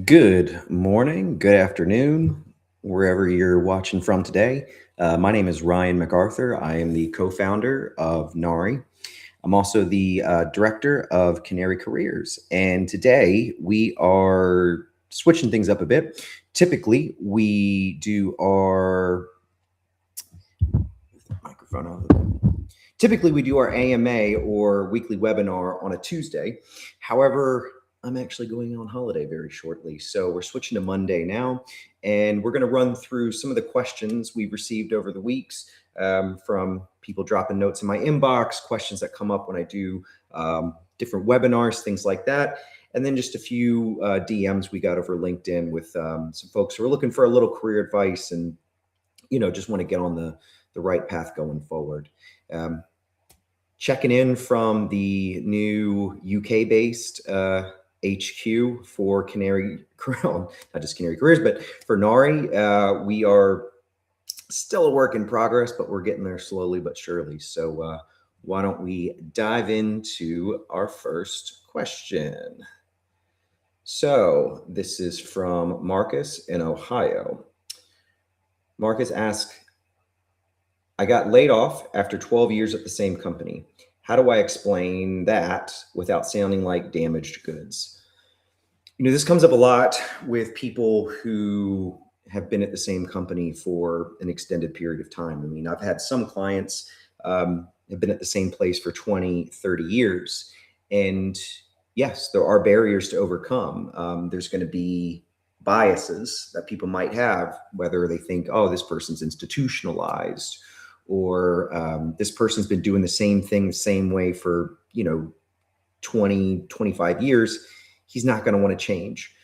Good morning, good afternoon, wherever you're watching from today. My name is Ryan MacArthur. I am the co founder of Nari. I'm also the director of Canary Careers. And today we are switching things up a bit. Typically, we do our microphone out of the way. Typically, we do our AMA or weekly webinar on a Tuesday. However, I'm actually going on holiday very shortly. So we're switching to Monday now, and we're going to run through some of the questions we've received over the weeks from people dropping notes in my inbox, questions that come up when I do different webinars, things like that. And then just a few DMs we got over LinkedIn with some folks who are looking for a little career advice and, just want to get on the right path going forward. Checking in from the new UK-based HQ for Canary, not just Canary Careers, but for Nari. We are still a work in progress, but we're getting there slowly but surely. So why don't we dive into our first question? So this is from Marcus in Ohio. Marcus asks, I got laid off after 12 years at the same company. How do I explain that without sounding like damaged goods? This comes up a lot with people who have been at the same company for an extended period of time. I mean, I've had some clients have been at the same place for 20, 30 years. And yes, there are barriers to overcome. There's going to be biases that people might have, whether they think, oh, this person's institutionalized, or this person's been doing the same thing the same way for 20, 25 years. He's not going to want to change.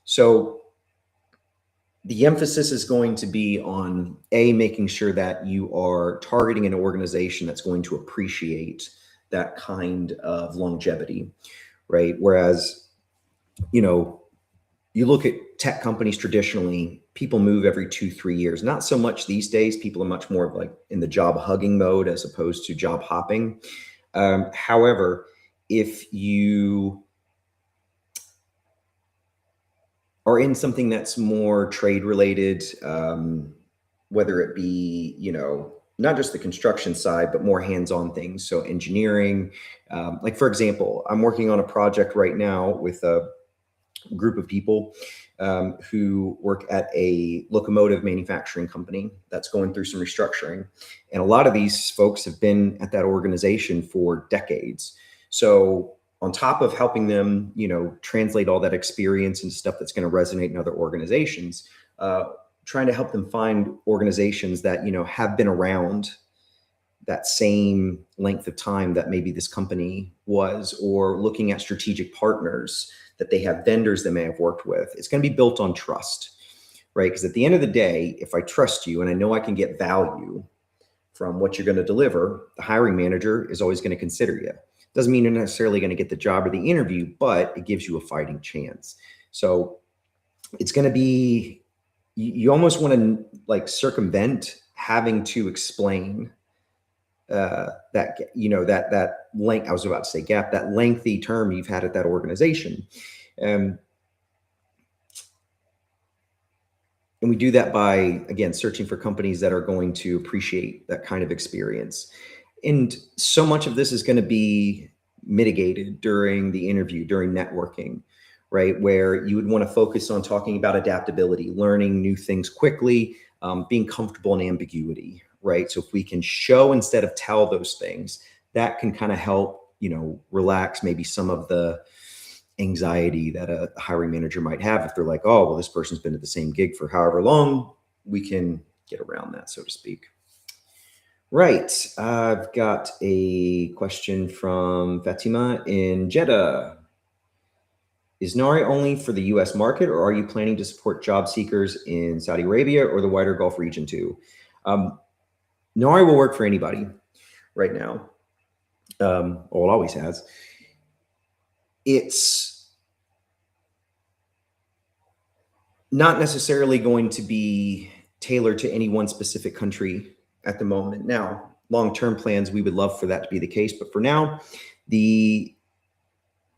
So the emphasis is going to be on making sure that you are targeting an organization that's going to appreciate that kind of longevity, right? Whereas you look at tech companies traditionally, people move every 2-3 years. Not so much these days. People are much more like in the job hugging mode as opposed to job hopping. However, if you are in something that's more trade related, whether it be, not just the construction side, but more hands-on things. So engineering, like for example, I'm working on a project right now with a group of people who work at a locomotive manufacturing company that's going through some restructuring. And a lot of these folks have been at that organization for decades. So on top of helping them, translate all that experience into stuff that's going to resonate in other organizations, trying to help them find organizations that, have been around that same length of time that maybe this company was, or looking at strategic partners that they have, vendors they may have worked with. It's going to be built on trust, right? Because at the end of the day, if I trust you and I know I can get value from what you're going to deliver, the hiring manager is always going to consider you. Doesn't mean you're necessarily going to get the job or the interview, but it gives you a fighting chance. So it's going to be, you almost want to like circumvent having to explain that length, I was about to say gap, that lengthy term you've had at that organization. And we do that by, again, searching for companies that are going to appreciate that kind of experience. And so much of this is going to be mitigated during the interview, during networking, right? Where you would want to focus on talking about adaptability, learning new things quickly, being comfortable in ambiguity, right? So if we can show instead of tell those things, that can kind of help, relax maybe some of the anxiety that a hiring manager might have if they're like, oh, well, this person's been at the same gig for however long. We can get around that, so to speak. Right. I've got a question from Fatima in Jeddah. Is Nari only for the US market, or are you planning to support job seekers in Saudi Arabia or the wider Gulf region too? Nari will work for anybody right now. Well, it always has. It's not necessarily going to be tailored to any one specific country at the moment. Now, long-term plans, we would love for that to be the case. But for now, the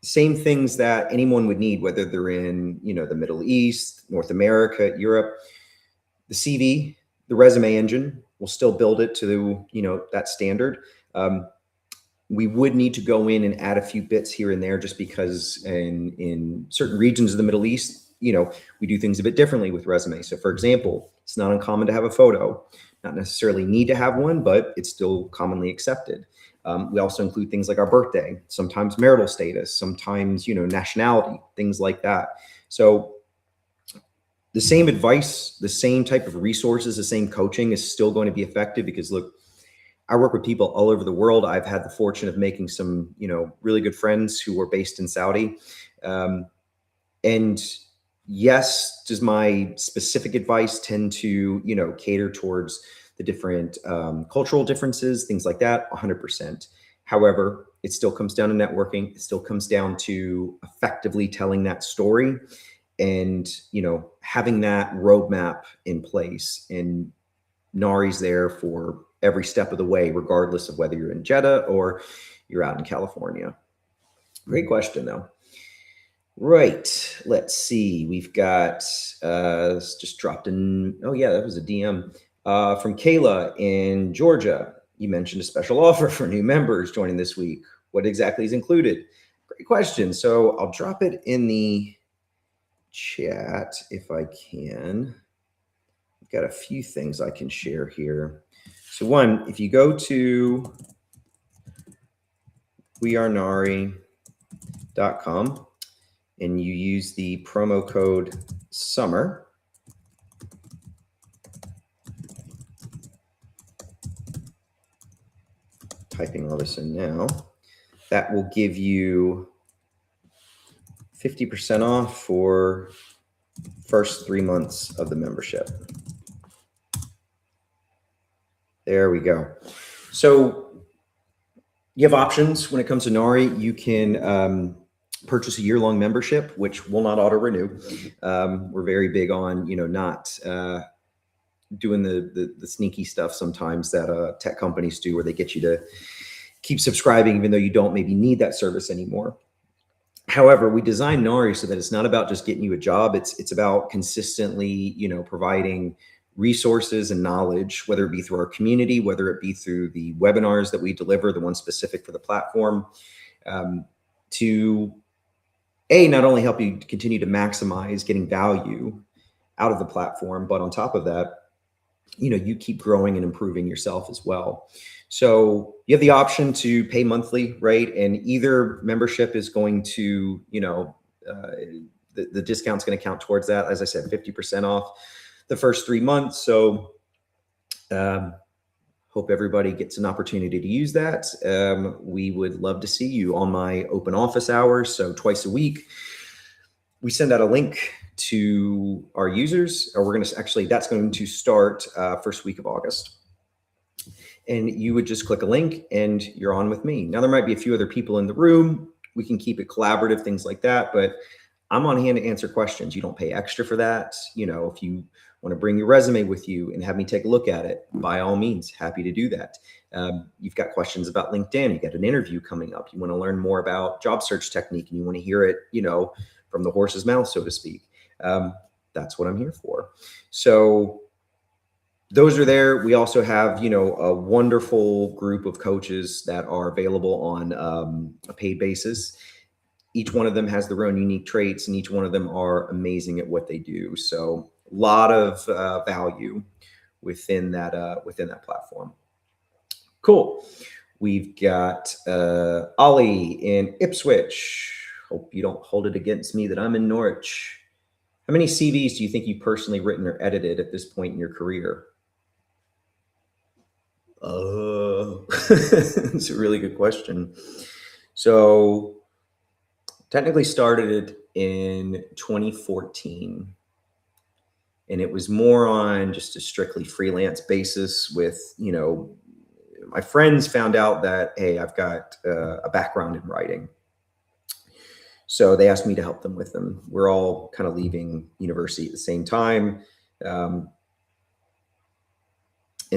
Same things that anyone would need, whether they're in, the Middle East, North America, Europe. The CV, the resume engine, will still build it to, that standard. We would need to go in and add a few bits here and there, just because in certain regions of the Middle East, we do things a bit differently with resumes. So for example, it's not uncommon to have a photo, not necessarily need to have one, but it's still commonly accepted. We also include things like our birthday, sometimes marital status, sometimes, nationality, things like that. So the same advice, the same type of resources, the same coaching is still going to be effective, because look, I work with people all over the world. I've had the fortune of making some, really good friends who were based in Saudi. And yes, does my specific advice tend to, cater towards the different cultural differences, things like that? 100%. However, it still comes down to networking. It still comes down to effectively telling that story and, having that roadmap in place. And Nari's there for every step of the way, regardless of whether you're in Jeddah or you're out in California. Great question, though. Right. Let's see. We've got just dropped in. Oh, yeah, that was a DM from Kayla in Georgia. You mentioned a special offer for new members joining this week. What exactly is included? Great question. So I'll drop it in the chat if I can. I've got a few things I can share here. So one, if you go to wearenari.com and you use the promo code SUMMER, typing all this in now, that will give you 50% off for first 3 months of the membership. There we go. So you have options when it comes to Nari. You can purchase a year-long membership, which will not auto-renew. We're very big on, not doing the sneaky stuff sometimes that tech companies do, where they get you to keep subscribing even though you don't maybe need that service anymore. However, we designed Nari so that it's not about just getting you a job. It's about consistently, providing resources and knowledge, whether it be through our community, whether it be through the webinars that we deliver, the ones specific for the platform, to not only help you continue to maximize getting value out of the platform, but on top of that, you keep growing and improving yourself as well. So you have the option to pay monthly, right? And either membership is going to, the discount's going to count towards that. As I said, 50% off the first 3 months. So hope everybody gets an opportunity to use that. We would love to see you on my open office hours. So twice a week, we send out a link to our users, or we're going to actually, that's going to start first week of August. And you would just click a link and you're on with me. Now, there might be a few other people in the room. We can keep it collaborative, things like that, but I'm on hand to answer questions. You don't pay extra for that. If you want to bring your resume with you and have me take a look at it, by all means, happy to do that. You've got questions about LinkedIn. You got an interview coming up. You want to learn more about job search technique and you want to hear it, from the horse's mouth, so to speak. That's what I'm here for. So those are there. We also have, a wonderful group of coaches that are available on a paid basis. Each one of them has their own unique traits, and each one of them are amazing at what they do. So a lot of value within that platform. Cool. We've got Ollie in Ipswich. Hope you don't hold it against me that I'm in Norwich. How many CVs do you think you've personally written or edited at this point in your career? It's a really good question. So technically started in 2014. And it was more on just a strictly freelance basis with, my friends found out that, hey, I've got a background in writing. So they asked me to help them with them. We're all kind of leaving university at the same time. And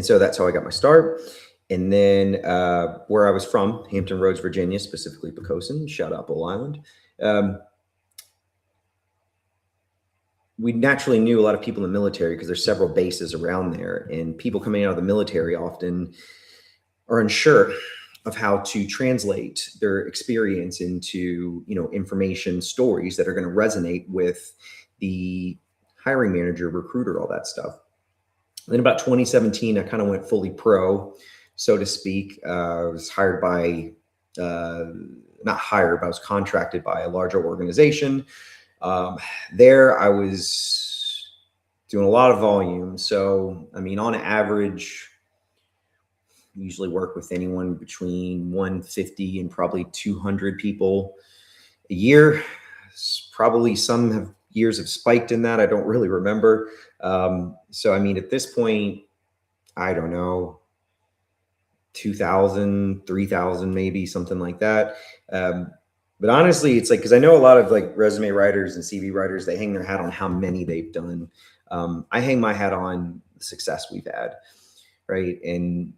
so that's how I got my start. And then where I was from, Hampton Roads, Virginia, specifically Poquoson, shout out Bull Island. We naturally knew a lot of people in the military because there's several bases around there, and people coming out of the military often are unsure of how to translate their experience into, information, stories that are going to resonate with the hiring manager, recruiter, all that stuff. Then about 2017, I kind of went fully pro, so to speak. I was hired by, not hired, but I was contracted by a larger organization. There I was doing a lot of volume. So, I mean, on average, usually work with anyone between 150 and probably 200 people a year. Probably some have years have spiked in that. I don't really remember. So, I mean, at this point, I don't know, 2,000, 3,000, maybe something like that. But honestly, it's like, because I know a lot of like resume writers and CV writers, they hang their hat on how many they've done. I hang my hat on the success we've had, right? And,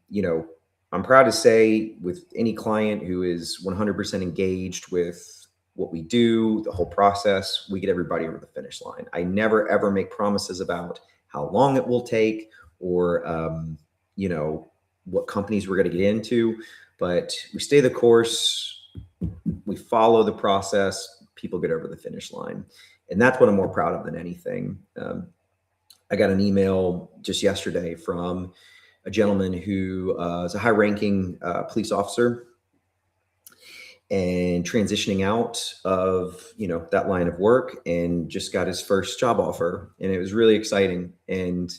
I'm proud to say with any client who is 100% engaged with what we do, the whole process, we get everybody over the finish line. I never, ever make promises about how long it will take or, what companies we're going to get into, but we stay the course, we follow the process, people get over the finish line. And that's what I'm more proud of than anything. I got an email just yesterday from a gentleman who is a high-ranking police officer and transitioning out of that line of work, and just got his first job offer, and it was really exciting. And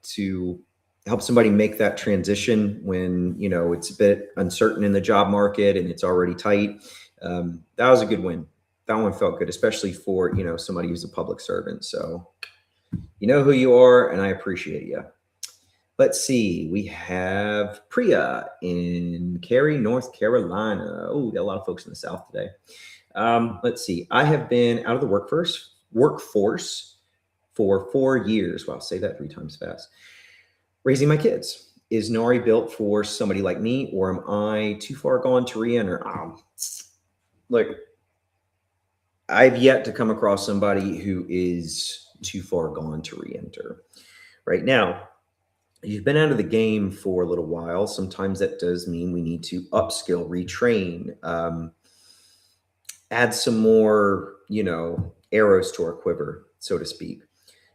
to help somebody make that transition when it's a bit uncertain in the job market and it's already tight, that was a good win. That one felt good, especially for somebody who's a public servant. So you know who you are, and I appreciate you. Let's see. We have Priya in Cary, North Carolina. Oh, we got a lot of folks in the South today. Let's see. I have been out of the workforce for 4 years. Wow, say that 3 times fast. Raising my kids. Is Nari built for somebody like me, or am I too far gone to re-enter? Look, I've yet to come across somebody who is too far gone to re-enter. Right now, you've been out of the game for a little while. Sometimes that does mean we need to upskill, retrain, add some more, arrows to our quiver, so to speak.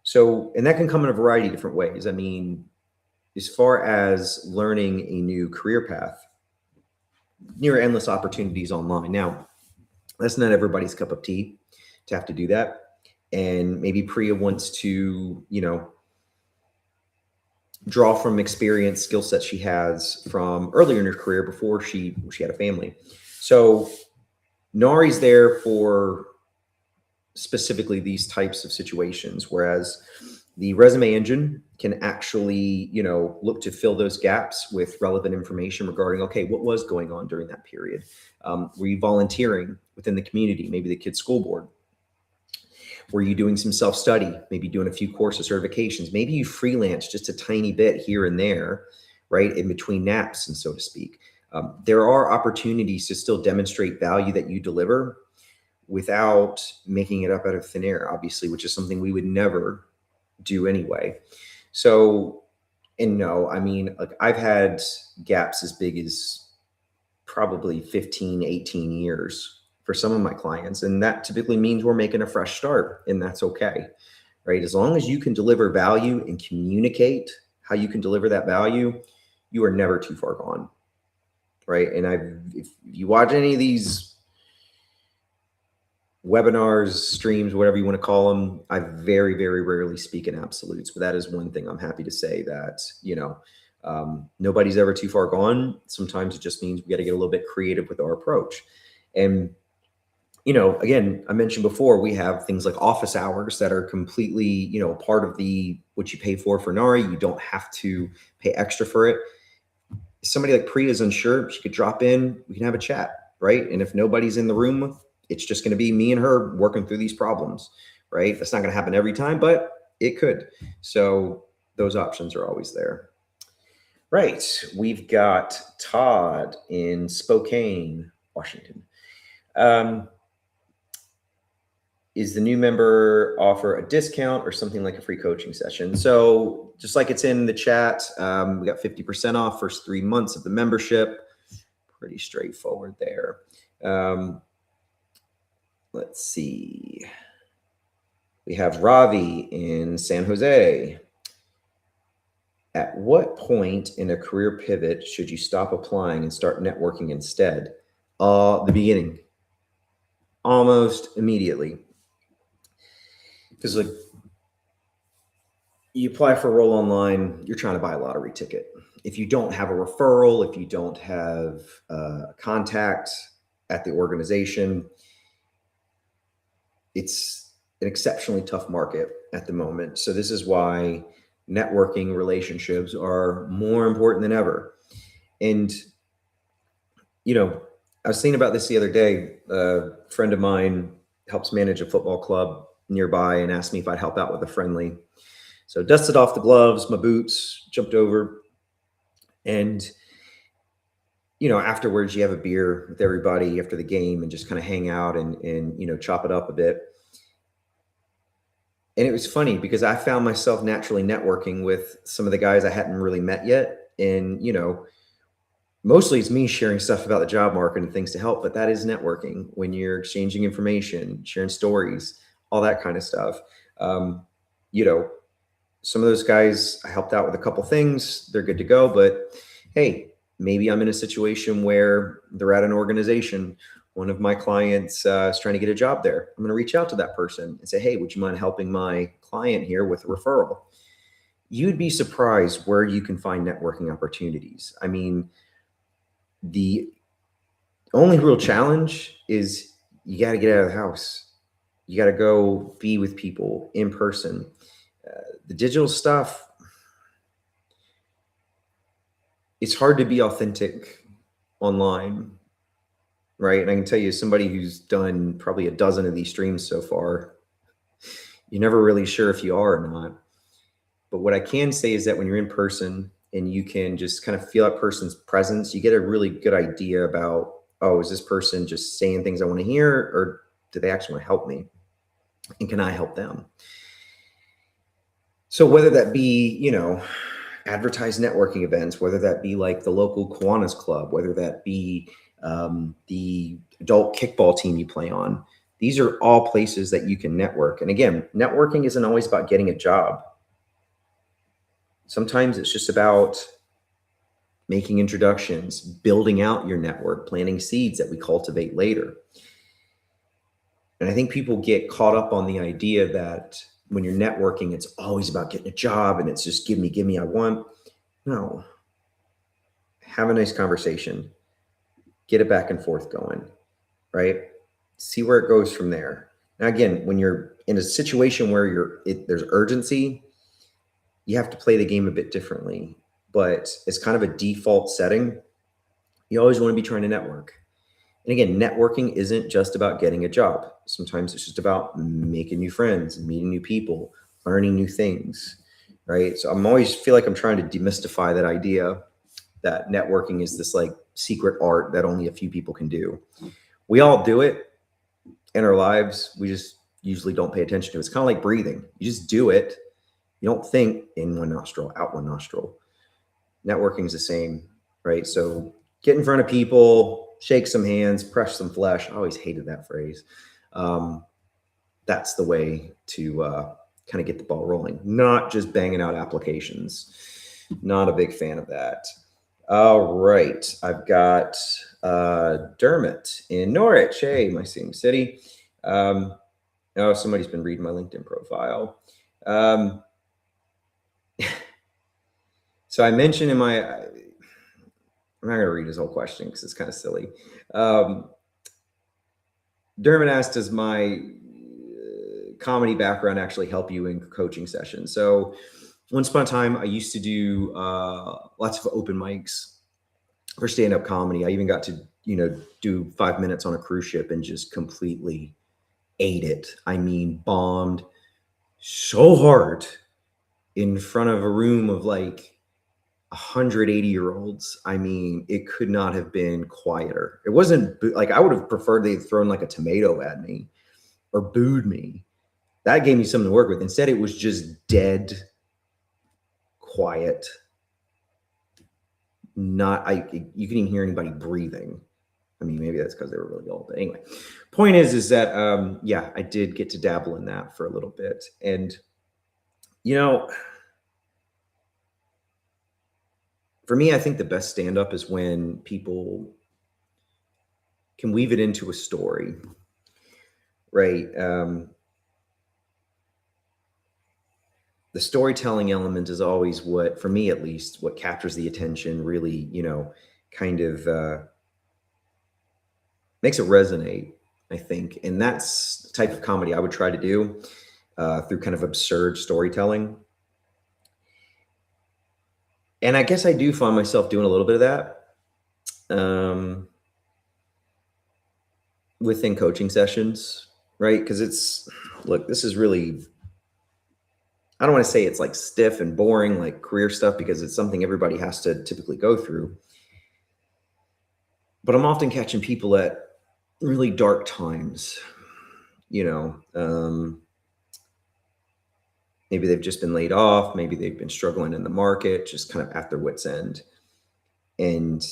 So, and that can come in a variety of different ways. I mean, as far as learning a new career path, near endless opportunities online. Now, that's not everybody's cup of tea to have to do that. And maybe Priya wants to, draw from experience, skill sets she has from earlier in her career before she had a family. So Nari's there for specifically these types of situations, whereas the resume engine can actually, look to fill those gaps with relevant information regarding, okay, what was going on during that period? Were you volunteering within the community, maybe the kids' school board? Were you doing some self-study, maybe doing a few courses, certifications? Maybe you freelance just a tiny bit here and there, right, in between naps, and so to speak. There are opportunities to still demonstrate value that you deliver without making it up out of thin air, obviously, which is something we would never do anyway. So, and no, I mean, like, I've had gaps as big as probably 15, 18 years for some of my clients. And that typically means we're making a fresh start, and that's okay, right? As long as you can deliver value and communicate how you can deliver that value, you are never too far gone, right? And if you watch any of these webinars, streams, whatever you want to call them, I very, very rarely speak in absolutes, but that is one thing I'm happy to say, that, nobody's ever too far gone. Sometimes it just means we got to get a little bit creative with our approach. And, again, I mentioned before, we have things like office hours that are completely, part of what you pay for Nari. You don't have to pay extra for it. If somebody like Priya is unsure, she could drop in, we can have a chat, right? And if nobody's in the room, it's just going to be me and her working through these problems, right? That's not going to happen every time, but it could. So those options are always there. Right. We've got Todd in Spokane, Washington. Is the new member offer a discount or something like a free coaching session? So just like it's in the chat, we got 50% off first 3 months of the membership. Pretty straightforward there. Let's see. We have Ravi in San Jose. At what point in a career pivot should you stop applying and start networking instead? The beginning, almost immediately. Because like you apply for a role online, you're trying to buy a lottery ticket. If you don't have a referral, if you don't have a contact at the organization, it's an exceptionally tough market at the moment. So this is why networking relationships are more important than ever. And, you know, I was thinking about this the other day. A friend of mine helps manage a football club nearby and asked me if I'd help out with a friendly. So dusted off the gloves, my boots, jumped over. And, you know, afterwards you have a beer with everybody after the game and just kind of hang out and, you know, chop it up a bit. And it was funny because I found myself naturally networking with some of the guys I hadn't really met yet. And, you know, mostly it's me sharing stuff about the job market and things to help, but that is networking when you're exchanging information, sharing stories, all that kind of stuff. You know, some of those guys I helped out with a couple things. They're good to go, but hey, maybe I'm in a situation where they're at an organization. One of my clients is trying to get a job there. I'm going to reach out to that person and say, hey, would you mind helping my client here with a referral? You'd be surprised where you can find networking opportunities. I mean, the only real challenge is you got to get out of the house. You got to go be with people in person. The digital stuff, it's hard to be authentic online, right? And I can tell you, somebody who's done probably a dozen of these streams so far, you're never really sure if you are or not. But what I can say is that when you're in person and you can just kind of feel that person's presence, you get a really good idea about, oh, is this person just saying things I want to hear, or do they actually want to help me? And can I help them? So whether that be, you know, advertised networking events, whether that be like the local Kiwanis Club, whether that be the adult kickball team you play on, these are all places that you can network. And again, networking isn't always about getting a job. Sometimes it's just about making introductions, building out your network, planting seeds that we cultivate later. And I think people get caught up on the idea that when you're networking, it's always about getting a job and it's just give me, I want. No. Have a nice conversation. Get it back and forth going, right? See where it goes from there. Now, again, when you're in a situation where there's urgency, you have to play the game a bit differently. But it's kind of a default setting. You always want to be trying to network. And again, networking isn't just about getting a job. Sometimes it's just about making new friends, meeting new people, learning new things, right? So I'm always feel like I'm trying to demystify that idea that networking is this like secret art that only a few people can do. We all do it in our lives. We just usually don't pay attention to it. It's kind of like breathing. You just do it. You don't think in one nostril, out one nostril. Networking is the same, right? So get in front of people, shake some hands, press some flesh. I always hated that phrase. That's the way to kind of get the ball rolling, not just banging out applications. Not a big fan of that. All right. I've got Dermot in Norwich. Hey, my same city. Oh, somebody's been reading my LinkedIn profile. So I mentioned in my, I'm not going to read his whole question because it's kind of silly. Dermot asked, does my comedy background actually help you in coaching sessions? So once upon a time, I used to do lots of open mics for stand-up comedy. I even got to, you know, do 5 minutes on a cruise ship and just completely ate it. I mean, bombed so hard in front of a room of like 180-year-olds. I mean, it could not have been quieter. It wasn't like I would have preferred they'd thrown like a tomato at me or booed me. That gave me something to work with. Instead, it was just dead, quiet. You couldn't even hear anybody breathing. I mean, maybe that's because they were really old. But anyway, point is that yeah, I did get to dabble in that for a little bit, and you know, for me, I think the best stand-up is when people can weave it into a story, right? The storytelling element is always what, for me at least, what captures the attention. Really, kind of makes it resonate. I think, and that's the type of comedy I would try to do through kind of absurd storytelling. And I guess I do find myself doing a little bit of that within coaching sessions, right? Because look, this is really, I don't want to say it's like stiff and boring, like career stuff, because it's something everybody has to typically go through. But I'm often catching people at really dark times, maybe they've just been laid off, maybe they've been struggling in the market, just kind of at their wits' end. And,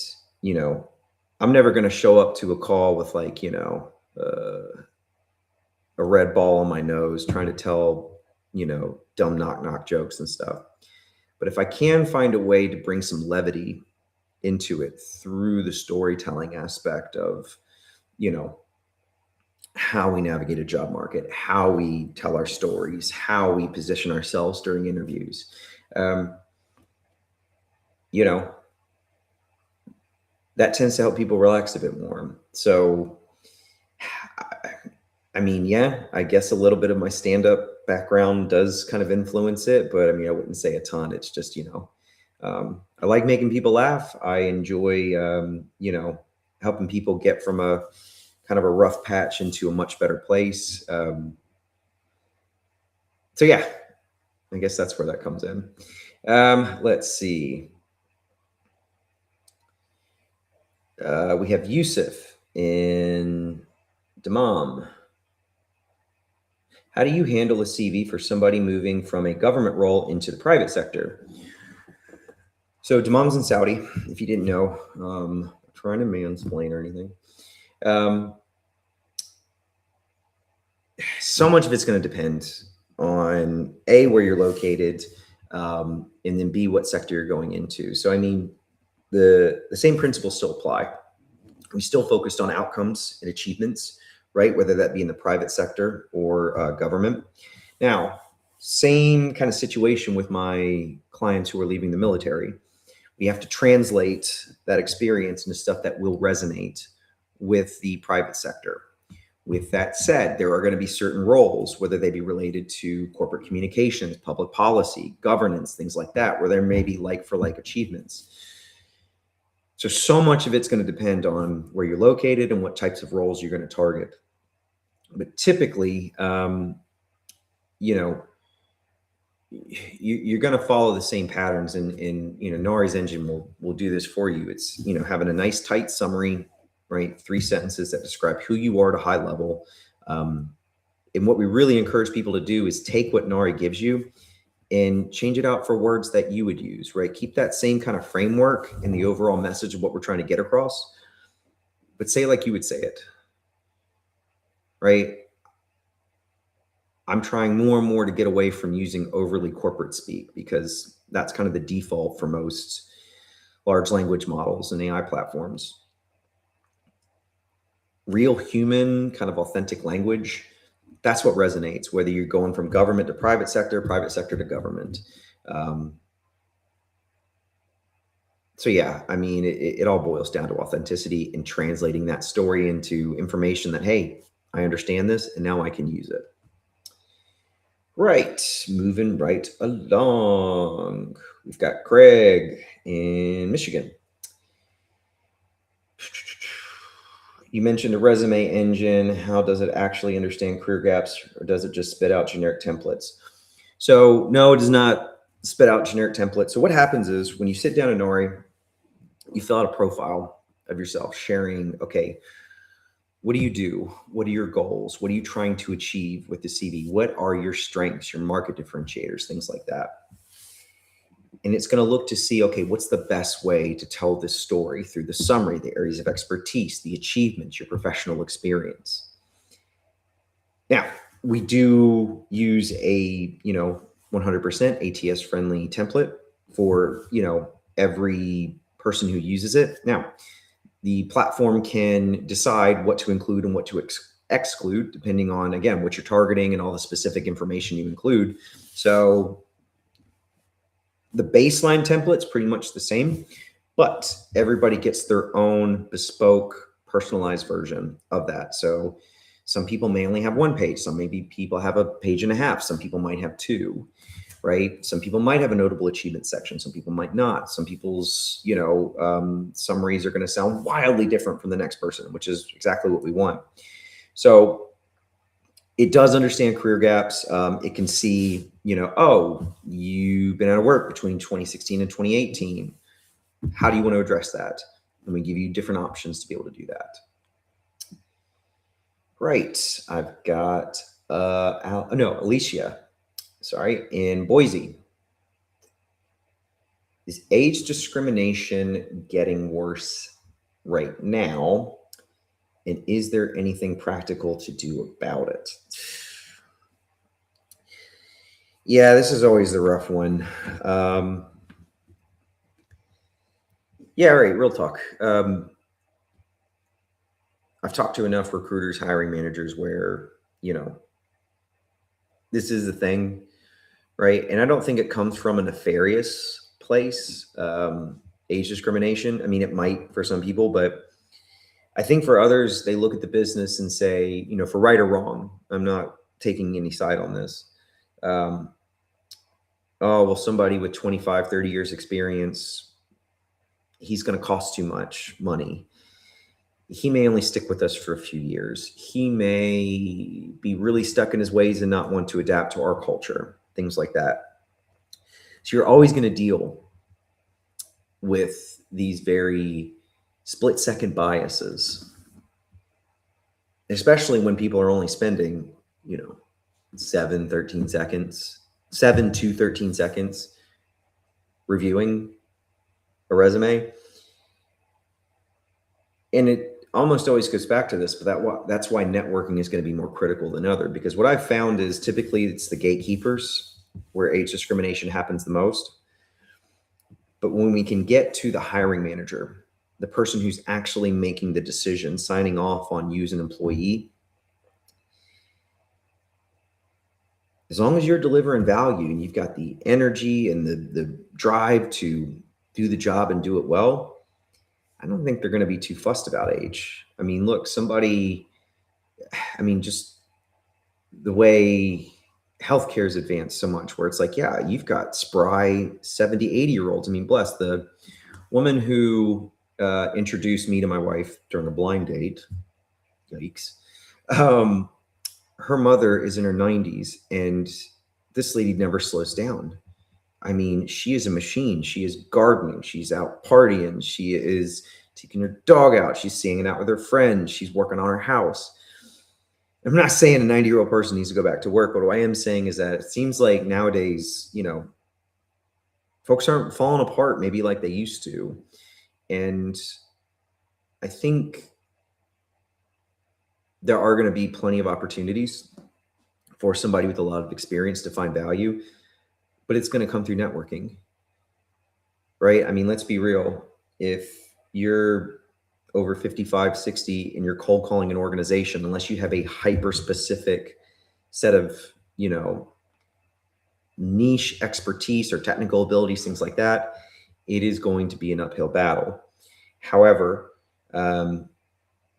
I'm never going to show up to a call with like, a red ball on my nose trying to tell, dumb knock jokes and stuff. But if I can find a way to bring some levity into it through the storytelling aspect of, how we navigate a job market, how we tell our stories, how we position ourselves during interviews, that tends to help people relax a bit more. So, I mean, yeah, I guess a little bit of my stand-up background does kind of influence it, but I mean, I wouldn't say a ton. It's just, I like making people laugh. I enjoy, helping people get from a kind of a rough patch into a much better place. So yeah, I guess that's where that comes in. Let's see. We have Yusuf in Damam. How do you handle a CV for somebody moving from a government role into the private sector? So Damam's in Saudi, if you didn't know. I'm trying to mansplain or anything. So much of it's going to depend on A, where you're located, and then B, what sector you're going into. So, I mean, the same principles still apply. We still focused on outcomes and achievements, right? Whether that be in the private sector or government. Now, same kind of situation with my clients who are leaving the military. We have to translate that experience into stuff that will resonate with the private sector. With that said, there are going to be certain roles, whether they be related to corporate communications, public policy, governance, things like that, where there may be like for like achievements. So much of it's going to depend on where you're located and what types of roles you're going to target. But typically, you're going to follow the same patterns, and Nari's engine will do this for you. It's having a nice tight summary, right? 3 sentences that describe who you are at a high level. And what we really encourage people to do is take what Nari gives you and change it out for words that you would use, right? Keep that same kind of framework and the overall message of what we're trying to get across, but say it like you would say it, right? I'm trying more and more to get away from using overly corporate speak, because that's kind of the default for most large language models and AI platforms. Real human, kind of authentic language, that's what resonates, whether you're going from government to private sector to government. So yeah, I mean, it all boils down to authenticity and translating that story into information that, hey, I understand this and now I can use it. Right, moving right along. We've got Craig in Michigan. You mentioned a resume engine. How does it actually understand career gaps, or does it just spit out generic templates? So no, it does not spit out generic templates. So what happens is when you sit down in Nori, you fill out a profile of yourself, sharing, okay, what do you do? What are your goals? What are you trying to achieve with the CV? What are your strengths, your market differentiators, things like that? And it's going to look to see, okay, what's the best way to tell this story through the summary, the areas of expertise, the achievements, your professional experience. Now, we do use a, 100% ATS friendly template for, every person who uses it. Now, the platform can decide what to include and what to exclude, depending on, again, what you're targeting and all the specific information you include. So the baseline template's pretty much the same, but everybody gets their own bespoke, personalized version of that. So some people may only have one page. Some maybe people have a page and a half. Some people might have two, right? Some people might have a notable achievement section. Some people might not. Some people's, summaries are going to sound wildly different from the next person, which is exactly what we want. So it does understand career gaps. It can see, oh, you've been out of work between 2016 and 2018. How do you want to address that? And we give you different options to be able to do that. Right. I've got, Alicia, in Boise. Is age discrimination getting worse right now? And is there anything practical to do about it? Yeah, this is always the rough one. Yeah, right. Real talk. I've talked to enough recruiters, hiring managers where, this is the thing, right? And I don't think it comes from a nefarious place, age discrimination. I mean, it might for some people, but I think for others, they look at the business and say, for right or wrong, I'm not taking any side on this. Oh, well, somebody with 25, 30 years experience, he's going to cost too much money. He may only stick with us for a few years. He may be really stuck in his ways and not want to adapt to our culture, things like that. So you're always going to deal with these very split-second biases, especially when people are only spending, 7 to 13 seconds reviewing a resume. And it almost always goes back to this, but that's why networking is going to be more critical than other, because what I've found is typically it's the gatekeepers where age discrimination happens the most. But when we can get to the hiring manager, the person who's actually making the decision, signing off on you as an employee, as long as you're delivering value and you've got the energy and the drive to do the job and do it well, I don't think they're going to be too fussed about age. I mean, look, just the way healthcare has advanced so much, where it's like, yeah, you've got spry 70, 80-year-olds. I mean, bless the woman who introduced me to my wife during a blind date. Yikes. Her mother is in her 90s, and this lady never slows down. I mean, she is a machine. She is gardening. She's out partying. She is taking her dog out. She's hanging out with her friends. She's working on her house. I'm not saying a 90-year-old person needs to go back to work, but what I am saying is that it seems like nowadays, folks aren't falling apart maybe like they used to. And I think there are going to be plenty of opportunities for somebody with a lot of experience to find value, but it's going to come through networking, right? I mean, let's be real. If you're over 55, 60 and you're cold calling an organization, unless you have a hyper specific set of, niche expertise or technical abilities, things like that, it is going to be an uphill battle. However,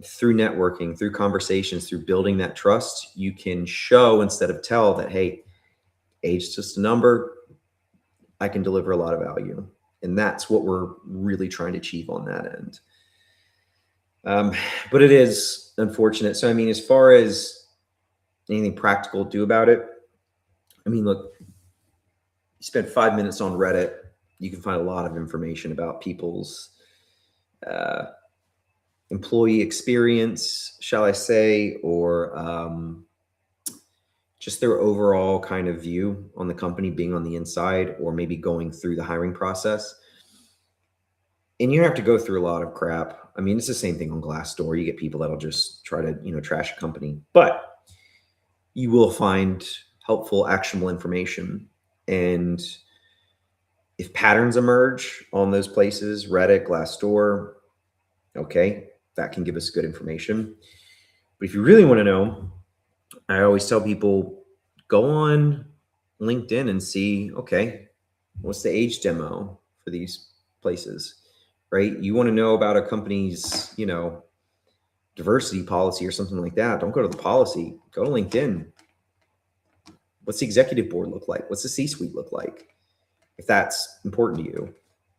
through networking, through conversations, through building that trust, you can show instead of tell that, hey, age is just a number. I can deliver a lot of value. And that's what we're really trying to achieve on that end. But it is unfortunate. So, I mean, as far as anything practical to do about it, I mean, look, spend 5 minutes on Reddit, you can find a lot of information about people's employee experience, shall I say, or just their overall kind of view on the company, being on the inside, or maybe going through the hiring process. And you have to go through a lot of crap. I mean, it's the same thing on Glassdoor. You get people that'll just try to, trash a company, but you will find helpful, actionable information. And if patterns emerge on those places, Reddit, Glassdoor, okay, that can give us good information. But if you really want to know, I always tell people, go on LinkedIn and see, okay, what's the age demo for these places, right? You want to know about a company's, diversity policy or something like that. Don't go to the policy, go to LinkedIn. What's the executive board look like? What's the C-suite look like? If that's important to you. I'm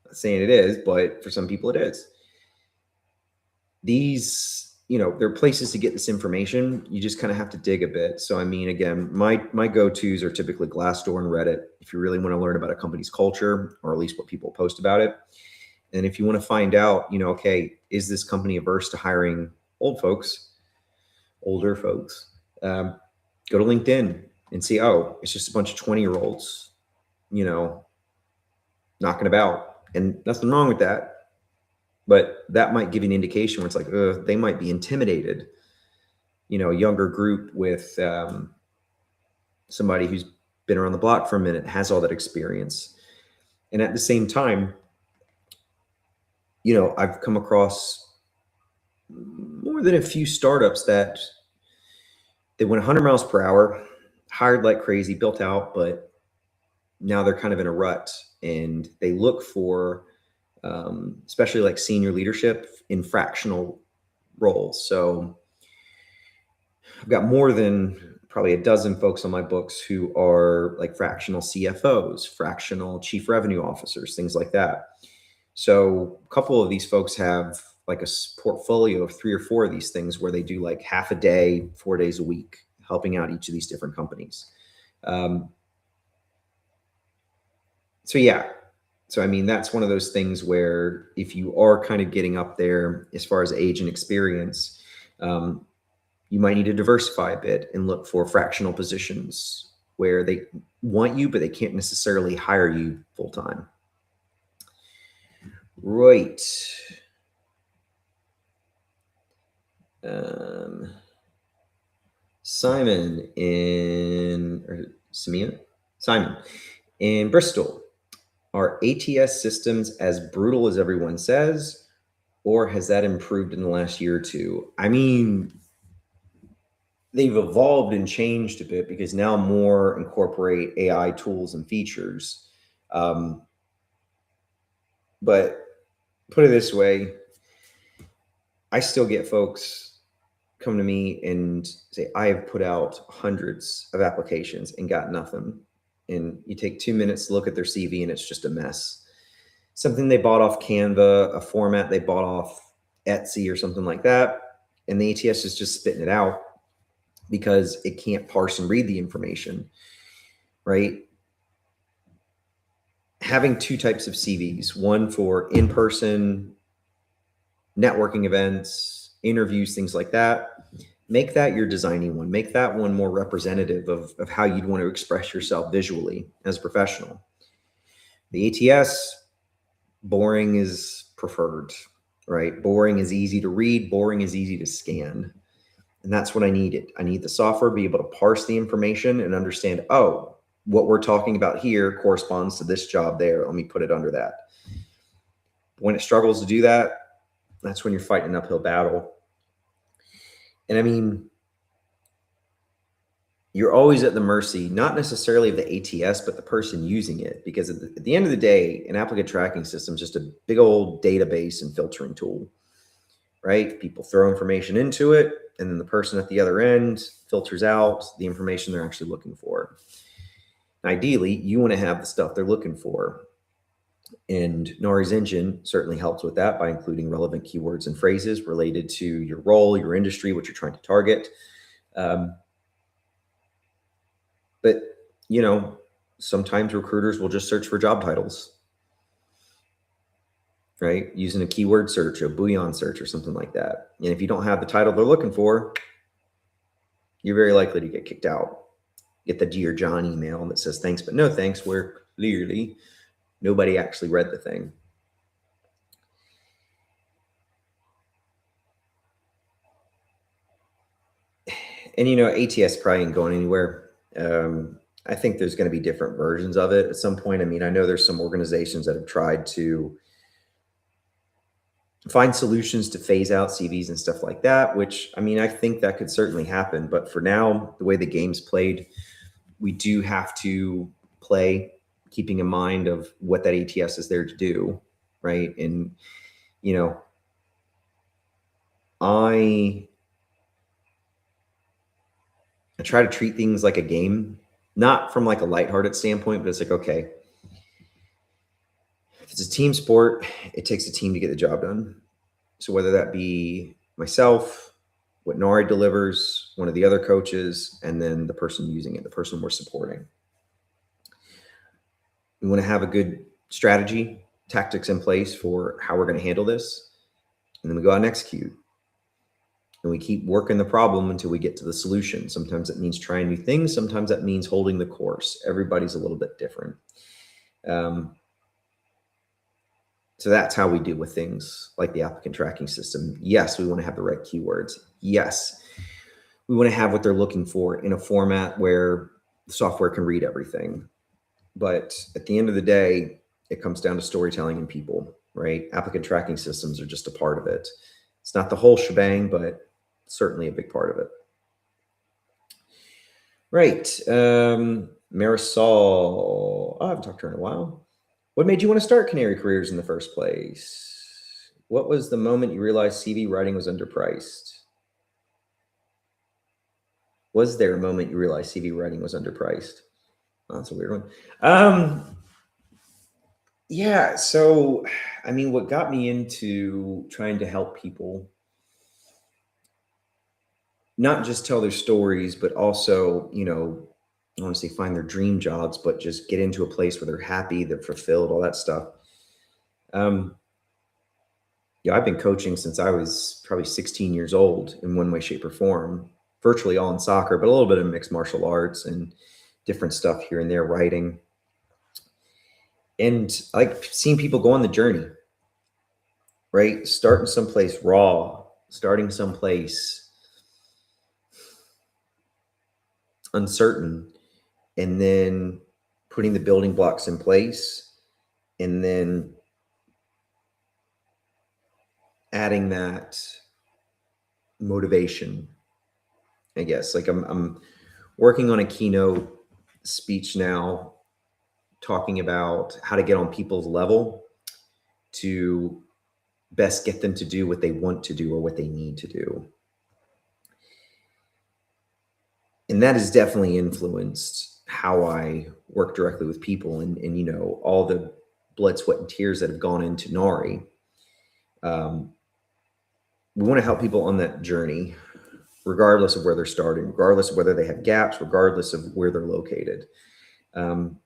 not saying it is, but for some people it is. These, there are places to get this information. You just kind of have to dig a bit. So, I mean, again, my go-tos are typically Glassdoor and Reddit. If you really want to learn about a company's culture, or at least what people post about it. And if you want to find out, okay, is this company averse to hiring older folks, go to LinkedIn and see, oh, it's just a bunch of 20-year-olds, knocking about, and nothing wrong with that. But that might give you an indication where it's like, they might be intimidated, a younger group with somebody who's been around the block for a minute, has all that experience. And at the same time, I've come across more than a few startups that they went 100 miles per hour, hired like crazy, built out, but now they're kind of in a rut, and they look for, especially like senior leadership, in fractional roles. So I've got more than probably a dozen folks on my books who are like fractional CFOs, fractional chief revenue officers, things like that. So a couple of these folks have like a portfolio of 3 or 4 of these things where they do like half a day, 4 days a week, helping out each of these different companies. So yeah. So, I mean, that's one of those things where if you are kind of getting up there as far as age and experience, you might need to diversify a bit and look for fractional positions where they want you, but they can't necessarily hire you full time. Right. Simon in Bristol. Are ATS systems as brutal as everyone says, or has that improved in the last year or two? I mean, they've evolved and changed a bit because now more incorporate AI tools and features. But put it this way, I still get folks come to me and say, I have put out hundreds of applications and got nothing. And you take 2 minutes to look at their CV and it's just a mess. Something they bought off Canva, a format they bought off Etsy or something like that. And the ATS is just spitting it out because it can't parse and read the information, right? Having 2 types of CVs, one for in-person networking events, interviews, things like that. Make that your designing one. Make that one more representative of how you'd want to express yourself visually as a professional. The ATS, boring is preferred, right? Boring is easy to read. Boring is easy to scan. And that's what I needed. I need the software to be able to parse the information and understand, oh, what we're talking about here corresponds to this job there. Let me put it under that. When it struggles to do that, that's when you're fighting an uphill battle. And I mean, you're always at the mercy, not necessarily of the ATS, but the person using it. Because at the end of the day, an applicant tracking system is just a big old database and filtering tool, right? People throw information into it, and then the person at the other end filters out the information they're actually looking for. Ideally, you want to have the stuff they're looking for. And Nari's engine certainly helps with that by including relevant keywords and phrases related to your role, your industry, what you're trying to target. But, sometimes recruiters will just search for job titles, right? Using a keyword search, a Boolean search, or something like that. And if you don't have the title they're looking for, you're very likely to get kicked out. Get the Dear John email that says thanks, but no thanks, where clearly nobody actually read the thing. And ATS probably ain't going anywhere. I think there's going to be different versions of it at some point. I mean, I know there's some organizations that have tried to find solutions to phase out CVs and stuff like that, which, I mean, I think that could certainly happen. But for now, the way the game's played, we do have to play keeping in mind of what that ATS is there to do, right? And, I try to treat things like a game, not from like a lighthearted standpoint, but it's like, okay, if it's a team sport, it takes a team to get the job done. So whether that be myself, what Nari delivers, one of the other coaches, and then the person using it, the person we're supporting. We want to have a good strategy, tactics in place for how we're going to handle this. And then we go out and execute. And we keep working the problem until we get to the solution. Sometimes it means trying new things. Sometimes that means holding the course. Everybody's a little bit different. So that's how we deal with things like the applicant tracking system. Yes, we want to have the right keywords. Yes, we want to have what they're looking for in a format where the software can read everything. But at the end of the day, it comes down to storytelling and people, right? Applicant tracking systems are just a part of it. It's not the whole shebang, but certainly a big part of it. Right. Marisol, I haven't talked to her in a while. What made you want to start Canary Careers in the first place? What was the moment you realized CV writing was underpriced? Was there a moment you realized CV writing was underpriced? Oh, that's a weird one. Yeah. So, I mean, what got me into trying to help people not just tell their stories, but also, I want to say find their dream jobs, but just get into a place where they're happy, they're fulfilled, all that stuff. I've been coaching since I was probably 16 years old in one way, shape, or form, virtually all in soccer, but a little bit of mixed martial arts and different stuff here and there, writing. And I like seeing people go on the journey, right? Starting someplace raw, starting someplace uncertain, and then putting the building blocks in place, and then adding that motivation, I guess. Like I'm working on a keynote speech now, talking about how to get on people's level to best get them to do what they want to do or what they need to do. And that has definitely influenced how I work directly with people and all the blood, sweat, and tears that have gone into Nari. We want to help people on that journey, regardless of where they're starting, regardless of whether they have gaps, regardless of where they're located. And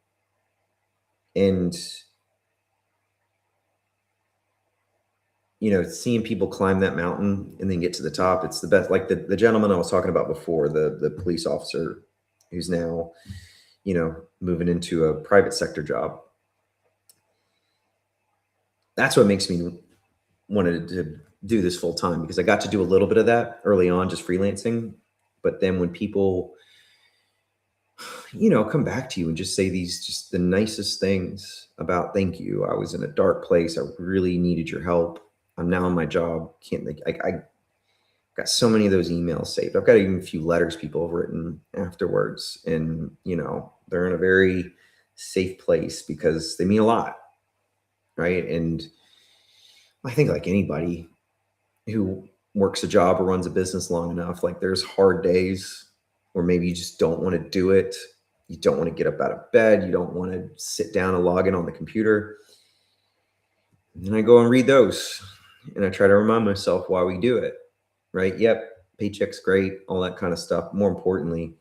seeing people climb that mountain and then get to the top, it's the best. Like the gentleman I was talking about before, the police officer who's now, moving into a private sector job. That's what makes me wanted to do this full time, because I got to do a little bit of that early on, just freelancing. But then when people, come back to you and just say these, just the nicest things about, thank you. I was in a dark place. I really needed your help. I'm now on my job. Can't think. I got so many of those emails saved. I've got even a few letters people have written afterwards, and they're in a very safe place because they mean a lot, right? And I think like anybody who works a job or runs a business long enough, like there's hard days where maybe you just don't want to do it. You don't want to get up out of bed. You don't want to sit down and log in on the computer. And I go and read those, and I try to remind myself why we do it, right? Yep, paycheck's great, all that kind of stuff. More importantly,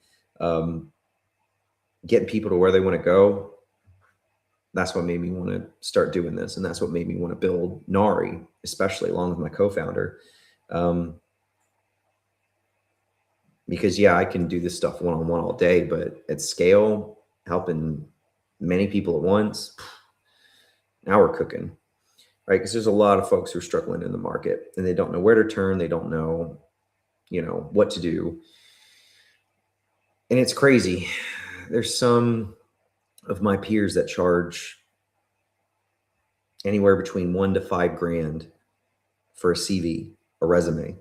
getting people to where they want to go, that's what made me want to start doing this. And that's what made me want to build Nari, especially along with my co-founder. Because yeah, I can do this stuff one-on-one all day, but at scale, helping many people at once, now we're cooking, right? Because there's a lot of folks who are struggling in the market and they don't know where to turn. They don't know, what to do. And it's crazy. There's some of my peers that charge anywhere between $1 to $5,000 for a CV, a resume, a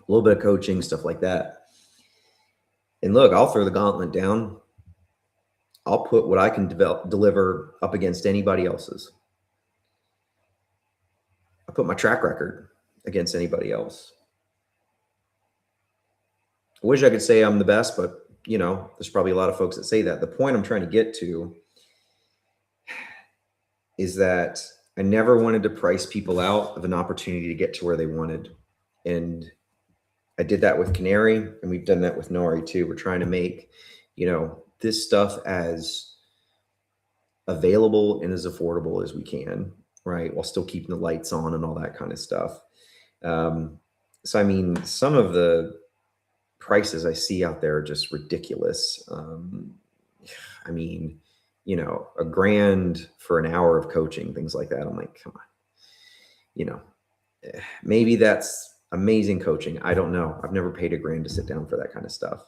little bit of coaching, stuff like that. And look, I'll throw the gauntlet down. I'll put what I can deliver up against anybody else's. I put my track record against anybody else. I wish I could say I'm the best, but there's probably a lot of folks that say that. The point I'm trying to get to is that I never wanted to price people out of an opportunity to get to where they wanted. And I did that with Canary, and we've done that with Nari too. We're trying to make, this stuff as available and as affordable as we can, right? While still keeping the lights on and all that kind of stuff. So, I mean, some of the prices I see out there are just ridiculous. I mean, $1,000 for an hour of coaching, things like that. I'm like, come on, maybe that's amazing coaching. I don't know. I've never paid $1,000 to sit down for that kind of stuff.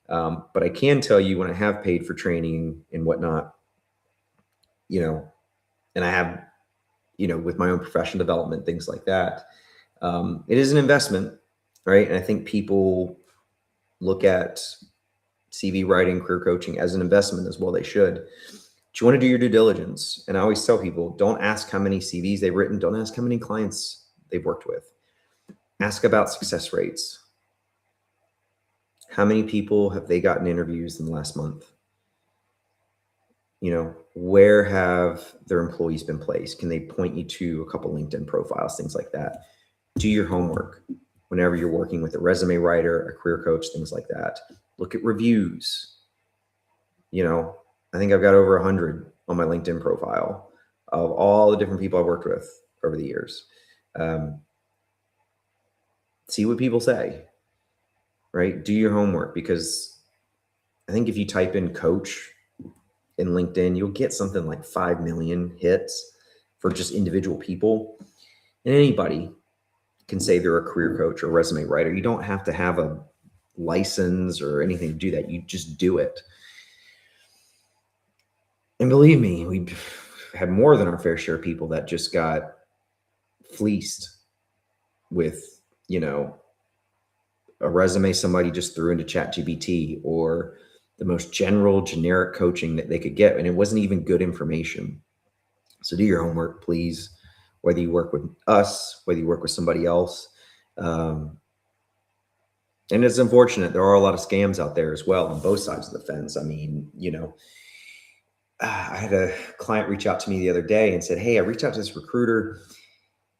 But I can tell you when I have paid for training and whatnot, and I have, with my own professional development, things like that, it is an investment, right? And I think people look at CV writing, career coaching as an investment as well. They should. But you want to do your due diligence. And I always tell people, don't ask how many CVs they've written. Don't ask how many clients they've worked with. Ask about success rates. How many people have they gotten interviews in the last month? Where have their employees been placed? Can they point you to a couple LinkedIn profiles, things like that? Do your homework whenever you're working with a resume writer, a career coach, things like that. Look at reviews. I think I've got over 100 on my LinkedIn profile of all the different people I've worked with over the years. See what people say, right? Do your homework, because I think if you type in coach in LinkedIn, you'll get something like 5 million hits for just individual people. And anybody can say they're a career coach or resume writer. You don't have to have a license or anything to do that. You just do it. And believe me, we've had more than our fair share of people that just got fleeced with, a resume somebody just threw into ChatGPT, or the most general generic coaching that they could get. And it wasn't even good information. So do your homework, please, whether you work with us, whether you work with somebody else. And it's unfortunate. There are a lot of scams out there as well on both sides of the fence. I mean, I had a client reach out to me the other day and said, hey, I reached out to this recruiter.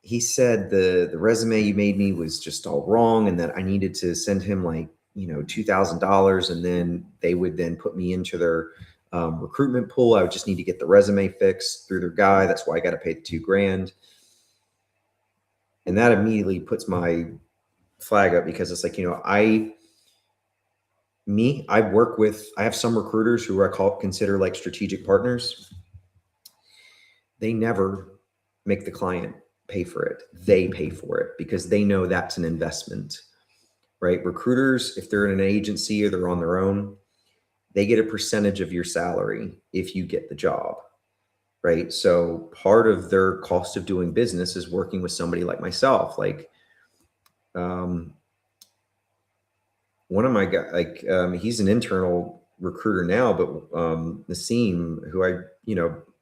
He said the resume you made me was just all wrong, and that I needed to send him like, $2,000, and then they would then put me into their recruitment pool. I would just need to get the resume fixed through their guy. That's why I got to pay the $2,000. And that immediately puts my flag up, because it's like, I have some recruiters who consider like strategic partners. They never make the client pay for it. They pay for it because they know that's an investment, right? Recruiters, if they're in an agency or they're on their own, they get a percentage of your salary if you get the job, right? So part of their cost of doing business is working with somebody like myself. Like, one of my guys, he's an internal recruiter now, but Nassim, who I,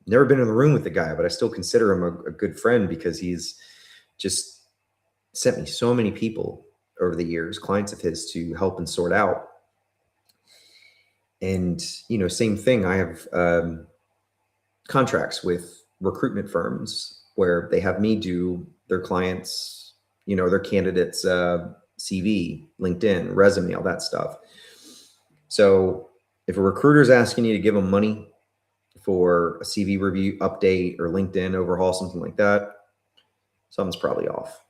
never been in the room with the guy, but I still consider him a good friend, because he's just sent me so many people over the years, clients of his, to help and sort out. And, same thing. I have contracts with recruitment firms where they have me do their clients, their candidates, CV, LinkedIn, resume, all that stuff. So If a recruiter is asking you to give them money for a CV review update or LinkedIn overhaul, something like that, something's probably off.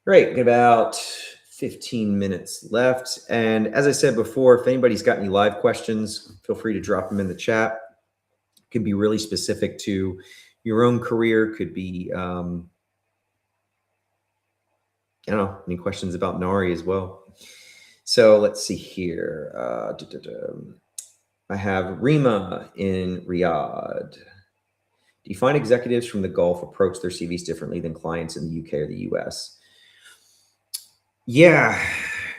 Great, got about 15 minutes left. And as I said before, if anybody's got any live questions, feel free to drop them in the chat. It could be really specific to your own career, could be, I don't know, any questions about Nari as well. So let's see here. I have Rima in Riyadh. Do you find executives from the Gulf approach their CVs differently than clients in the UK or the US? Yeah.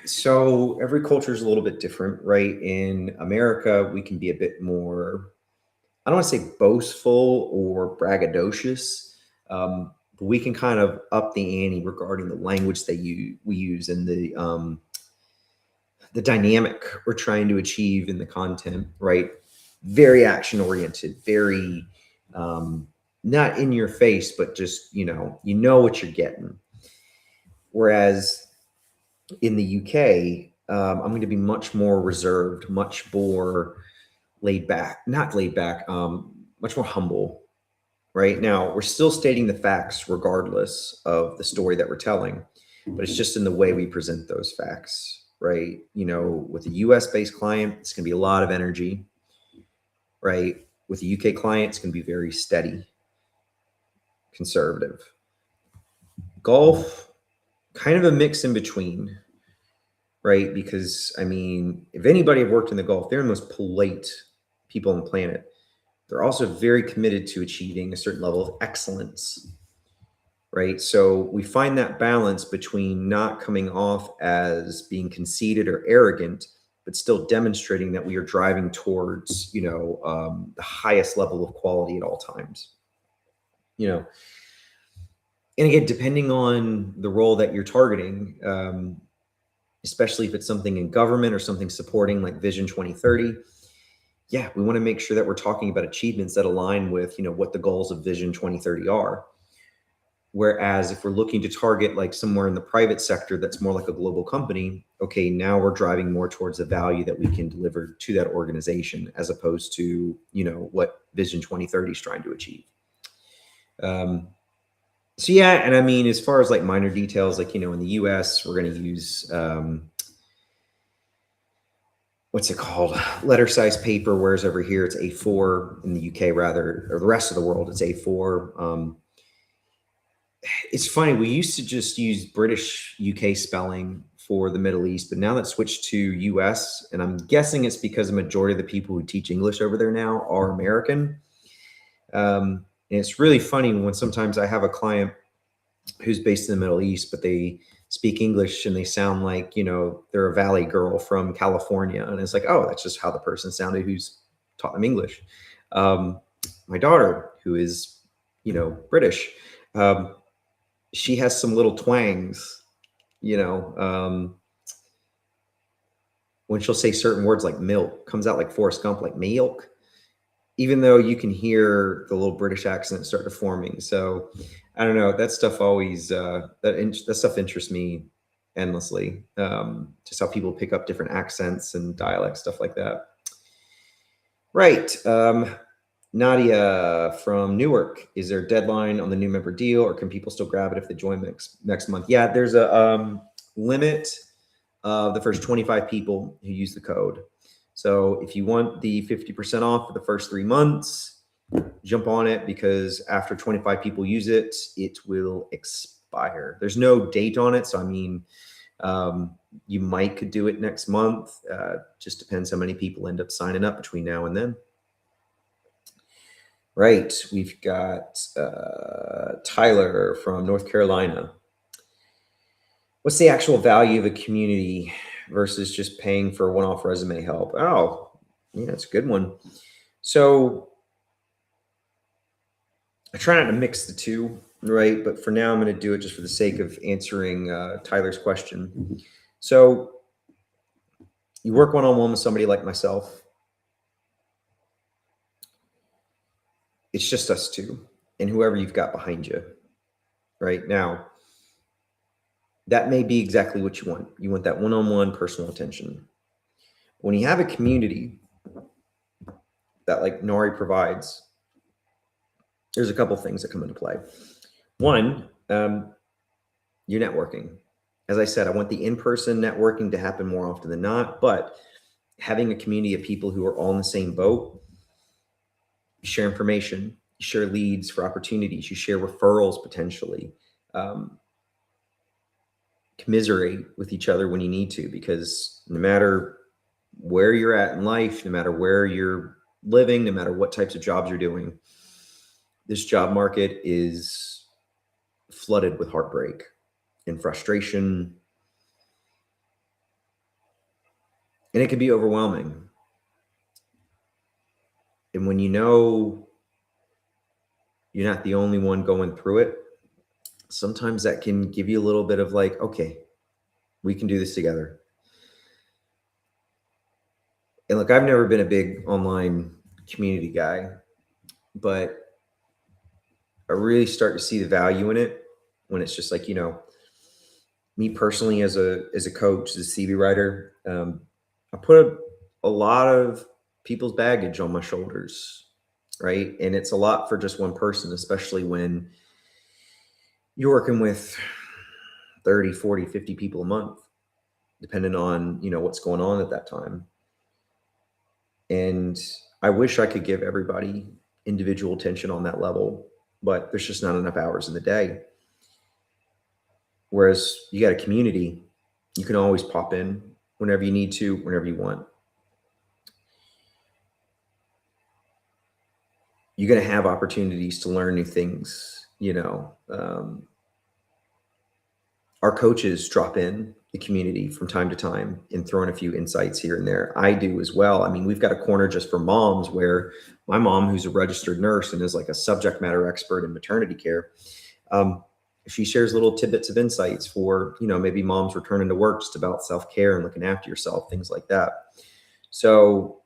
So every culture is a little bit different, right? In America, we can be a bit more, I don't want to say boastful or braggadocious, but we can kind of up the ante regarding the language that we use and the dynamic we're trying to achieve in the content, right? Very action oriented, very not in your face, but just you know what you're getting. Whereas in the UK, I'm going to be much more reserved, much more laid back, not laid back, much more humble. Right now, we're still stating the facts regardless of the story that we're telling, but it's just in the way we present those facts, right? With a US based client, it's going to be a lot of energy, right? With a UK client, it's going to be very steady, conservative. Golf, kind of a mix in between, right? Because, I mean, if anybody have worked in the Gulf, they're the most polite people on the planet. They're also very committed to achieving a certain level of excellence, right? So we find that balance between not coming off as being conceited or arrogant, but still demonstrating that we are driving towards, the highest level of quality at all times. And again, depending on the role that you're targeting, especially if it's something in government or something supporting like Vision 2030, yeah, we want to make sure that we're talking about achievements that align with, what the goals of Vision 2030 are. Whereas if we're looking to target like somewhere in the private sector that's more like a global company, okay, now we're driving more towards the value that we can deliver to that organization as opposed to, what Vision 2030 is trying to achieve. So yeah, and I mean, as far as like minor details, like, in the US, we're going to use, what's it called? Letter size paper, whereas over here it's A4 in the UK rather, or the rest of the world, it's A4. It's funny, we used to just use British UK spelling for the Middle East, but now that's switched to US. And I'm guessing it's because the majority of the people who teach English over there now are American. And it's really funny when sometimes I have a client who's based in the Middle East, but they speak English and they sound like, they're a valley girl from California. And it's like, oh, that's just how the person sounded who's taught them English. My daughter, who is, British, she has some little twangs, when she'll say certain words like milk, comes out like Forrest Gump, like milk, even though you can hear the little British accent start to forming. So I don't know, that stuff always, that stuff interests me endlessly. Just how people pick up different accents and dialects, stuff like that. Right. Nadia from Newark, is there a deadline on the new member deal, or can people still grab it if they join next month? Yeah, there's a limit of the first 25 people who use the code. So if you want the 50% off for the first 3 months, jump on it, because after 25 people use it, it will expire. There's no date on it. So, I mean, you could do it next month. Just depends how many people end up signing up between now and then. Right. We've got Tyler from North Carolina. What's the actual value of a community versus just paying for one-off resume help? Oh, yeah, that's a good one. So I try not to mix the two, right? But for now, I'm going to do it just for the sake of answering Tyler's question. So you work one-on-one with somebody like myself. It's just us two and whoever you've got behind you right now. That may be exactly what you want. You want that one-on-one personal attention. When you have a community that like Nari provides, there's a couple things that come into play. One, your networking. As I said, I want the in-person networking to happen more often than not, but having a community of people who are all in the same boat, you share information, you share leads for opportunities, you share referrals potentially, commiserate with each other when you need to, because no matter where you're at in life, no matter where you're living, no matter what types of jobs you're doing, this job market is flooded with heartbreak and frustration, and it can be overwhelming. And when you know you're not the only one going through it, sometimes that can give you a little bit of like, okay, we can do this together. And look, I've never been a big online community guy, but I really start to see the value in it when it's just like, me personally as a coach, as a CV writer, I put a lot of people's baggage on my shoulders, right? And it's a lot for just one person, especially when you're working with 30, 40, 50 people a month, depending on, what's going on at that time. And I wish I could give everybody individual attention on that level, but there's just not enough hours in the day. Whereas you got a community, you can always pop in whenever you need to, whenever you want. You're going to have opportunities to learn new things. Our coaches drop in the community from time to time and throw in a few insights here and there. I do as well. I mean, we've got a corner just for moms where my mom, who's a registered nurse and is like a subject matter expert in maternity care, she shares little tidbits of insights for, maybe moms returning to work, just about self-care and looking after yourself, things like that. So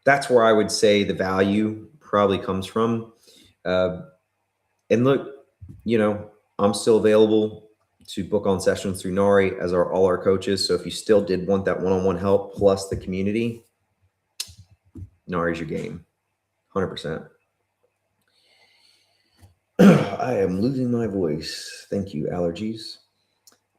that's where I would say the value probably comes from. And look, I'm still available to book on sessions through Nari, as are all our coaches. So if you still did want that one-on-one help plus the community, Nari's your game, 100%. I am losing my voice. Thank you, allergies.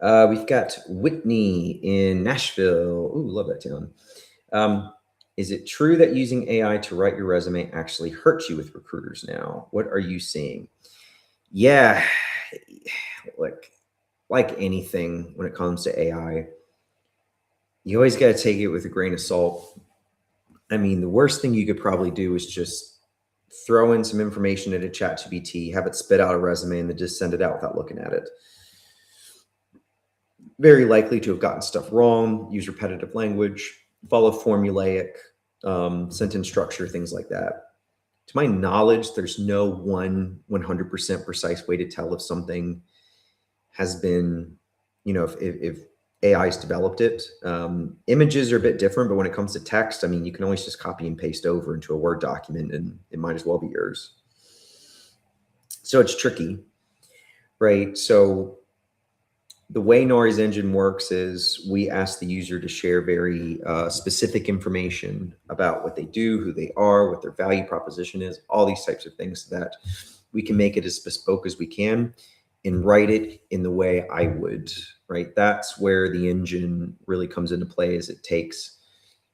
We've got Whitney in Nashville. Ooh, love that town. Is it true that using AI to write your resume actually hurts you with recruiters now? What are you seeing? Yeah, like anything when it comes to AI, you always got to take it with a grain of salt. I mean, the worst thing you could probably do is just throw in some information into ChatGPT, have it spit out a resume, and then just send it out without looking at it. Very likely to have gotten stuff wrong, use repetitive language, follow formulaic sentence structure, things like that. To my knowledge, there's no 100% precise way to tell if something has been, if AI's developed it. Images are a bit different, but when it comes to text, I mean, you can always just copy and paste over into a Word document and it might as well be yours. So it's tricky, right? So the way Nari's engine works is we ask the user to share very specific information about what they do, who they are, what their value proposition is, all these types of things, so that we can make it as bespoke as we can and write it in the way I would, right? That's where the engine really comes into play, is it takes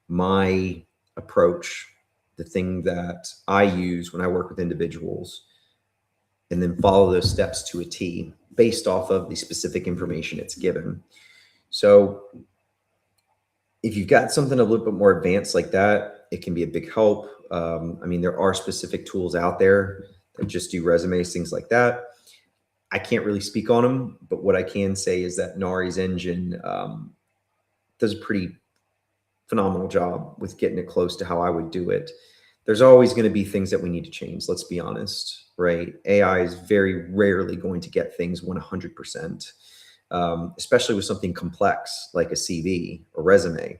my approach, the thing that I use when I work with individuals, and then follow those steps to a T based off of the specific information it's given. So if you've got something a little bit more advanced like that, it can be a big help. I mean, there are specific tools out there that just do resumes, things like that. I can't really speak on them, but what I can say is that Nari's engine does a pretty phenomenal job with getting it close to how I would do it. There's always going to be things that we need to change. Let's be honest, right? AI is very rarely going to get things 100%, especially with something complex like a CV or resume.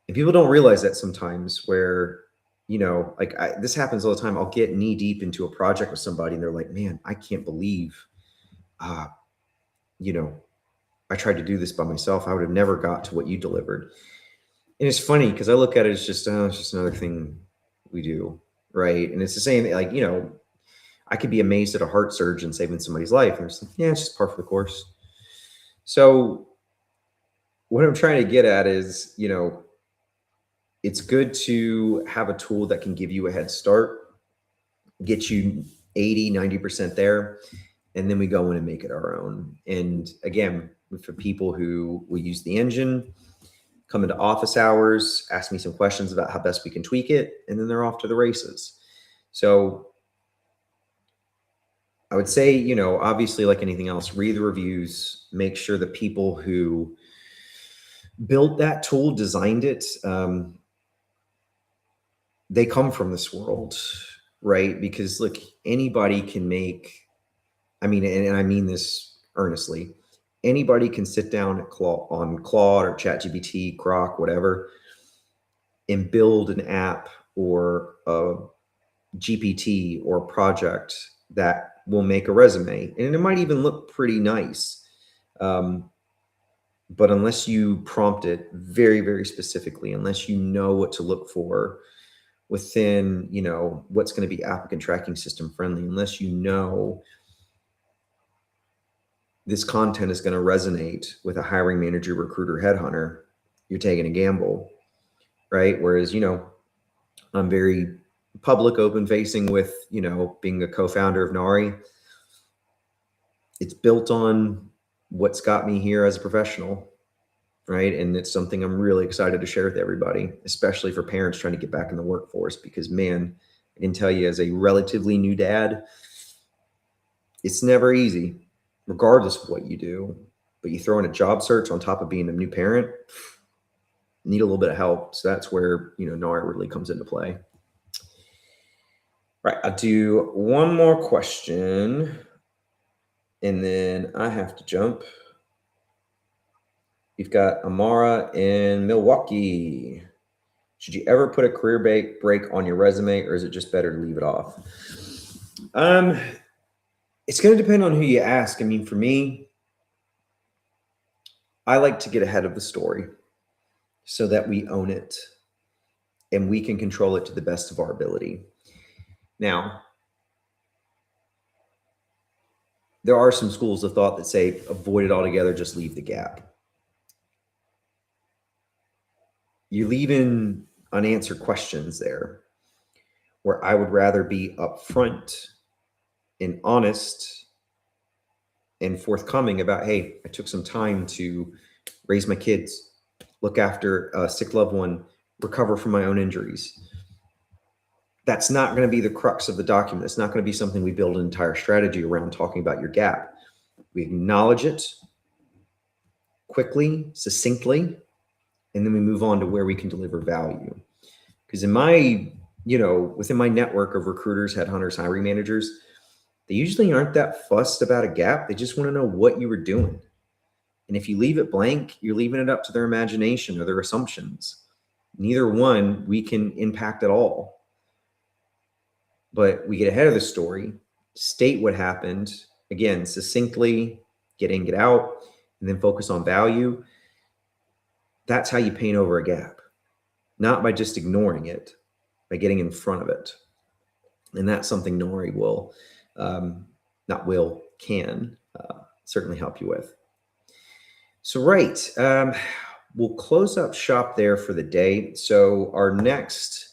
And people don't realize that sometimes, where, this happens all the time. I'll get knee deep into a project with somebody and they're like, man, I can't believe, I tried to do this by myself. I would have never got to what you delivered. And it's funny because I look at it as just, oh, it's just another thing we do. Right. And it's the same, like, I could be amazed at a heart surgeon saving somebody's life. And it's like, yeah, it's just par for the course. So what I'm trying to get at is, it's good to have a tool that can give you a head start, get you 80, 90% there, and then we go in and make it our own. And again, for people who will use the engine, come into office hours, ask me some questions about how best we can tweak it, and then they're off to the races. So I would say, obviously, like anything else, read the reviews, make sure the people who built that tool, designed it, they come from this world, right? Because look, anybody can make, I mean, and I mean this earnestly, anybody can sit down on Claude or ChatGPT, Grok, whatever, and build an app or a GPT or a project that will make a resume. And it might even look pretty nice. But unless you prompt it very, very specifically, unless you know what to look for within, what's going to be applicant tracking system friendly, unless you know this content is going to resonate with a hiring manager, recruiter, headhunter, you're taking a gamble, right? Whereas, I'm very public, open facing with, being a co-founder of Nari. It's built on what's got me here as a professional, right? And it's something I'm really excited to share with everybody, especially for parents trying to get back in the workforce, because man, I can tell you as a relatively new dad, it's never easy, regardless of what you do. But you throw in a job search on top of being a new parent, need a little bit of help. So that's where, Nari really comes into play. Right. I'll do one more question and then I have to jump. We've got Amara in Milwaukee. Should you ever put a career break on your resume, or is it just better to leave it off? It's going to depend on who you ask. I mean, for me, I like to get ahead of the story so that we own it and we can control it to the best of our ability. Now, there are some schools of thought that say avoid it altogether, just leave the gap. You're leaving unanswered questions there, where I would rather be upfront and honest and forthcoming about, hey, I took some time to raise my kids, look after a sick loved one, recover from my own injuries. That's not going to be the crux of the document. It's not going to be something we build an entire strategy around talking about your gap. We acknowledge it quickly, succinctly, and then we move on to where we can deliver value. Because in my, within my network of recruiters, headhunters, hiring managers, they usually aren't that fussed about a gap. They just want to know what you were doing. And if you leave it blank, you're leaving it up to their imagination or their assumptions. Neither one we can impact at all. But we get ahead of the story, state what happened, again, succinctly, get in, get out, and then focus on value. That's how you paint over a gap, not by just ignoring it, by getting in front of it. And that's something Nari can certainly help you with. So, right, we'll close up shop there for the day. So our next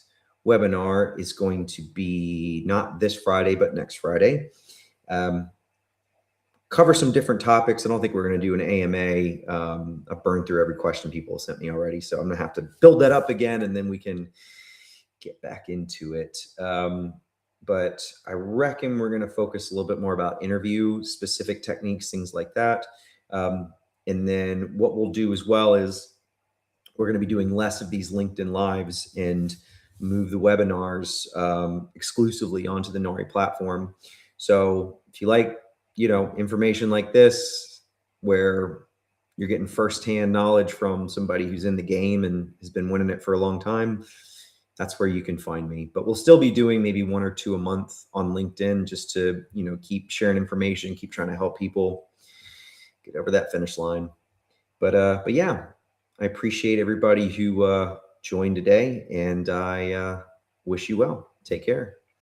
webinar is going to be not this Friday, but next Friday. Cover some different topics. I don't think we're going to do an AMA. I've burned through every question people sent me already, so I'm going to have to build that up again, and then we can get back into it. But I reckon we're going to focus a little bit more about interview specific techniques, things like that. And then what we'll do as well is we're going to be doing less of these LinkedIn lives and move the webinars exclusively onto the Nari platform. So if you like, information like this, where you're getting firsthand knowledge from somebody who's in the game and has been winning it for a long time, that's where you can find me. But we'll still be doing maybe 1 or 2 a month on LinkedIn, just to, keep sharing information, keep trying to help people get over that finish line. But yeah, I appreciate everybody who joined today, and I wish you well. Take care.